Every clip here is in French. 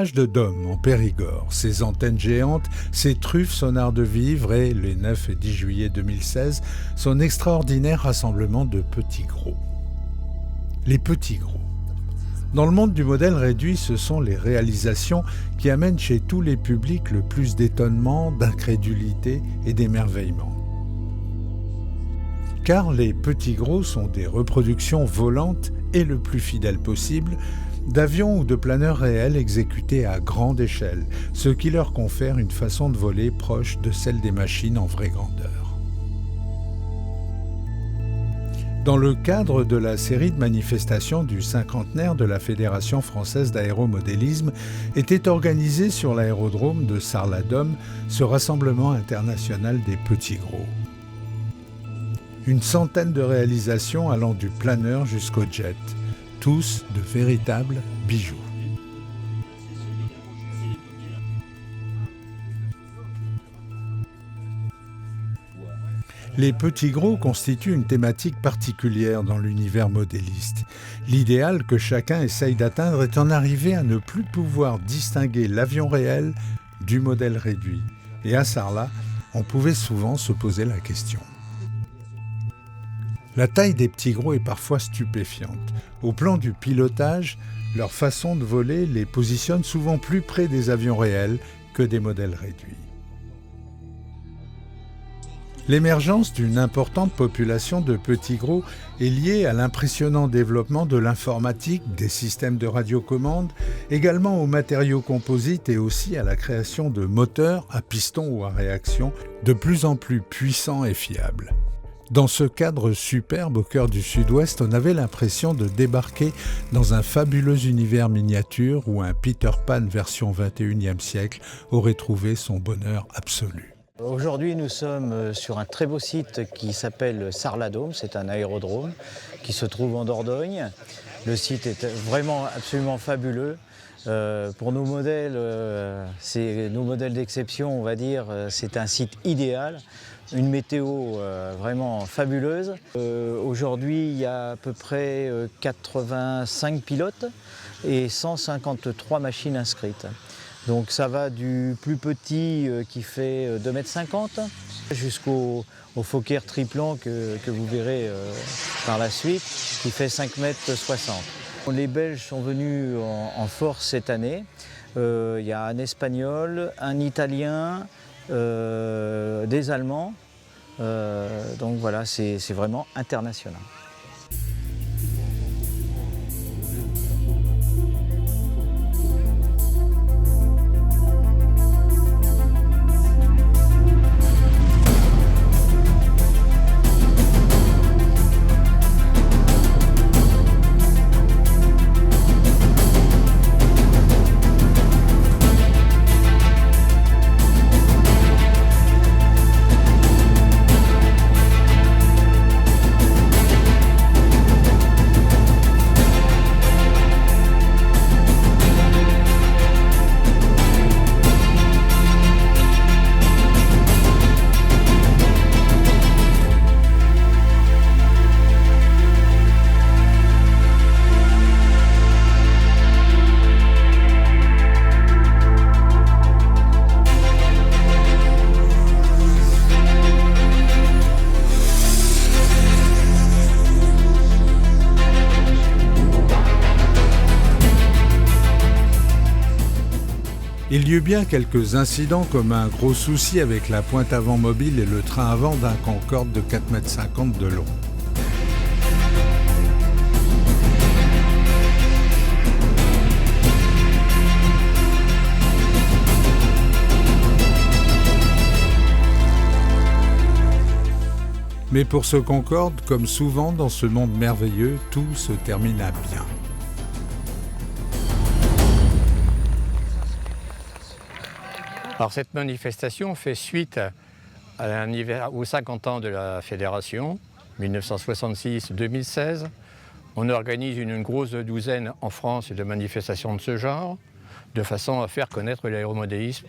l'image de Dôme en Périgord, ses antennes géantes, ses truffes sonores de vivres et, les 9 et 10 juillet 2016, son extraordinaire rassemblement de petits gros. Les petits gros. Dans le monde du modèle réduit, ce sont les réalisations qui amènent chez tous les publics le plus d'étonnement, d'incrédulité et d'émerveillement. Car les petits gros sont des reproductions volantes et le plus fidèles possible d'avions ou de planeurs réels exécutés à grande échelle, ce qui leur confère une façon de voler proche de celle des machines en vraie grandeur. Dans le cadre de la série de manifestations du cinquantenaire de la Fédération française d'aéromodélisme, était organisé sur l'aérodrome de Sarlat-Dôme ce rassemblement international des petits gros. Une centaine de réalisations allant du planeur jusqu'au jet, tous de véritables bijoux. Les petits gros constituent une thématique particulière dans l'univers modéliste. L'idéal que chacun essaye d'atteindre est en arriver à ne plus pouvoir distinguer l'avion réel du modèle réduit. Et à Sarlat, on pouvait souvent se poser la question. La taille des petits gros est parfois stupéfiante. Au plan du pilotage, leur façon de voler les positionne souvent plus près des avions réels que des modèles réduits. L'émergence d'une importante population de petits gros est liée à l'impressionnant développement de l'informatique, des systèmes de radiocommande, également aux matériaux composites et aussi à la création de moteurs à piston ou à réaction de plus en plus puissants et fiables. Dans ce cadre superbe au cœur du Sud-Ouest, on avait l'impression de débarquer dans un fabuleux univers miniature où un Peter Pan version 21e siècle aurait trouvé son bonheur absolu. Aujourd'hui, nous sommes sur un très beau site qui s'appelle Sarlat-Dôme. C'est un aérodrome qui se trouve en Dordogne. Le site est vraiment absolument fabuleux. Pour nos modèles, c'est nos modèles d'exception, on va dire, c'est un site idéal. Une météo vraiment fabuleuse. Aujourd'hui, il y a à peu près 85 pilotes et 153 machines inscrites. Donc ça va du plus petit qui fait 2,50 m jusqu'au Fokker triplan que vous verrez par la suite, qui fait 5,60 m. Les Belges sont venus en force cette année. Il y a un Espagnol, un Italien, des Allemands. Donc voilà, c'est vraiment international. Il y eut bien quelques incidents comme un gros souci avec la pointe avant mobile et le train avant d'un Concorde de 4,50 m de long. Mais pour ce Concorde, comme souvent dans ce monde merveilleux, tout se termina bien. Alors cette manifestation fait suite aux 50 ans de la Fédération, 1966-2016. On organise une grosse douzaine en France de manifestations de ce genre, de façon à faire connaître l'aéromodélisme.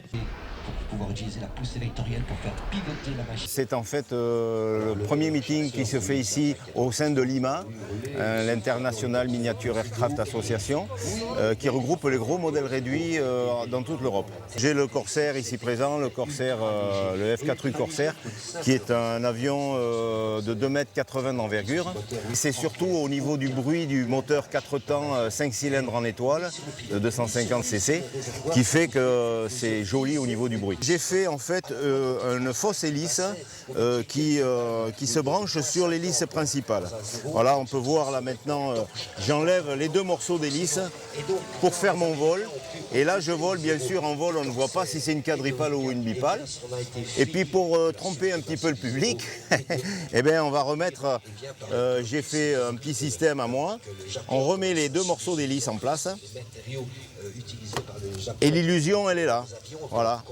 pouvoir utiliser la poussée vectorielle pour faire pivoter la machine. C'est en fait le premier meeting qui se fait ici au sein de l'IMA, l'International Miniature Aircraft Association, qui regroupe les gros modèles réduits dans toute l'Europe. J'ai le Corsair ici présent, le Corsair, le F4U Corsair, qui est un avion de 2,80 m d'envergure. C'est surtout au niveau du bruit du moteur 4 temps 5 cylindres en étoile de 250 cc qui fait que c'est joli au niveau du bruit. J'ai fait en fait une fausse hélice qui se branche sur l'hélice principale. Voilà, on peut voir là maintenant, j'enlève les 2 morceaux d'hélice pour faire mon vol. Et là je vole, bien sûr en vol on ne voit pas si c'est une quadripale ou une bipale. Et puis pour tromper un petit peu le public, eh bien on va remettre, j'ai fait un petit système à moi, on remet les 2 morceaux d'hélice en place. Et l'illusion, elle est là. Voilà.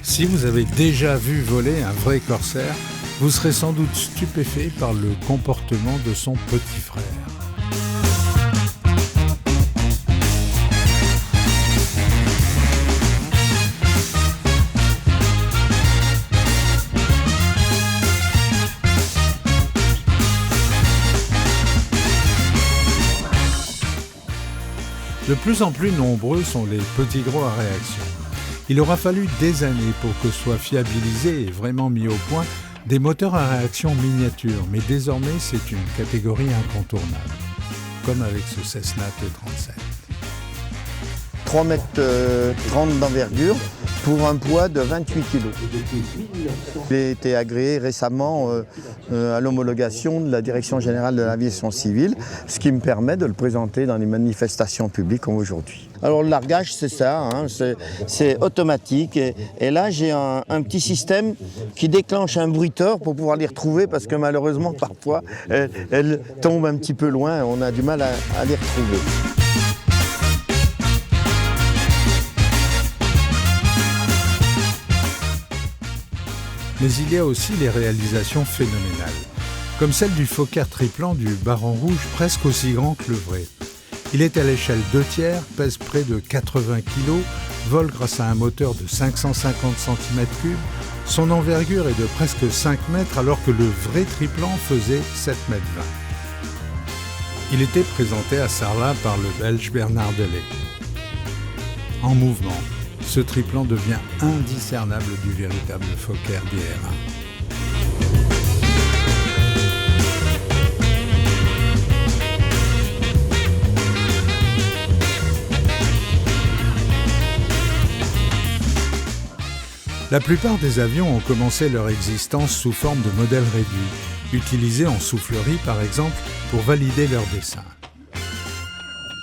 Si vous avez déjà vu voler un vrai Corsair, vous serez sans doute stupéfait par le comportement de son petit frère. De plus en plus nombreux sont les petits gros à réaction. Il aura fallu des années pour que soient fiabilisés et vraiment mis au point des moteurs à réaction miniature, mais désormais c'est une catégorie incontournable, comme avec ce Cessna T-37. 3,30 m d'envergure pour un poids de 28 kg. Il a été agréé récemment à l'homologation de la Direction générale de l'aviation civile, ce qui me permet de le présenter dans les manifestations publiques comme aujourd'hui. Alors le largage c'est ça, hein, c'est automatique et là j'ai un petit système qui déclenche un bruiteur pour pouvoir les retrouver parce que malheureusement parfois elles tombent un petit peu loin et on a du mal à les retrouver. Mais il y a aussi les réalisations phénoménales, comme celle du Fokker triplant du Baron Rouge, presque aussi grand que le vrai. Il est à l'échelle 2/3, pèse près de 80 kg, vole grâce à un moteur de 550 cm3, son envergure est de presque 5 mètres alors que le vrai triplant faisait 7,20 m. Il était présenté à Sarlat par le Belge Bernard Delay. En mouvement, ce triplant devient indiscernable du véritable Fokker DR1. La plupart des avions ont commencé leur existence sous forme de modèles réduits, utilisés en soufflerie par exemple pour valider leur dessin.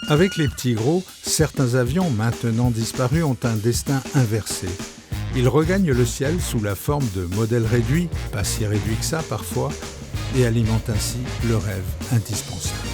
Avec les petits gros, certains avions maintenant disparus ont un destin inversé. Ils regagnent le ciel sous la forme de modèles réduits, pas si réduits que ça parfois, et alimentent ainsi le rêve indispensable.